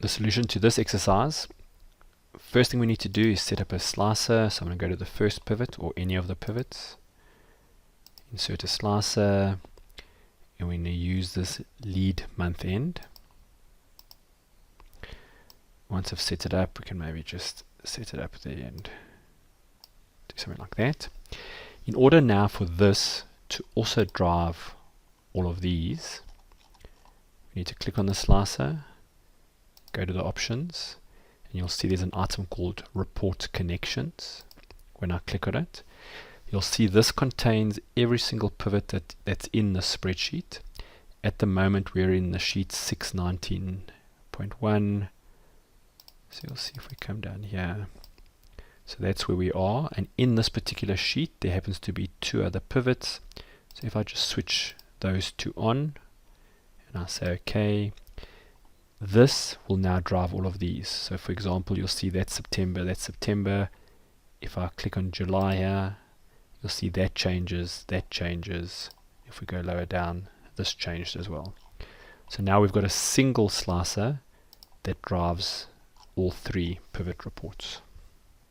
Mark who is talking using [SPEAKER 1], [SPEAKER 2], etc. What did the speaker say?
[SPEAKER 1] the solution to this exercise, first thing we need to do is set up a slicer. So I'm going to go to the first pivot or any of the pivots, insert a slicer, and we're going to use this lead month end. Once I've set it up, we can maybe just set it up there and do something like that. In order now for this to also drive all of these, we need to click on the slicer, go to the options, and you'll see there's an item called Report Connections. When I click on it, you'll see this contains every single pivot that's in the spreadsheet. At the moment, we're in the sheet 619.1. So you'll see if we come down here. So that's where we are. And in this particular sheet, there happens to be 2 other pivots. So if I just switch those 2 on, and I say OK, this will now drive all of these. So for example, you'll see that's September, that's September. If I click on July here, you'll see that changes, that changes. If we go lower down, this changed as well. So now we've got a single slicer that drives all 3 pivot reports.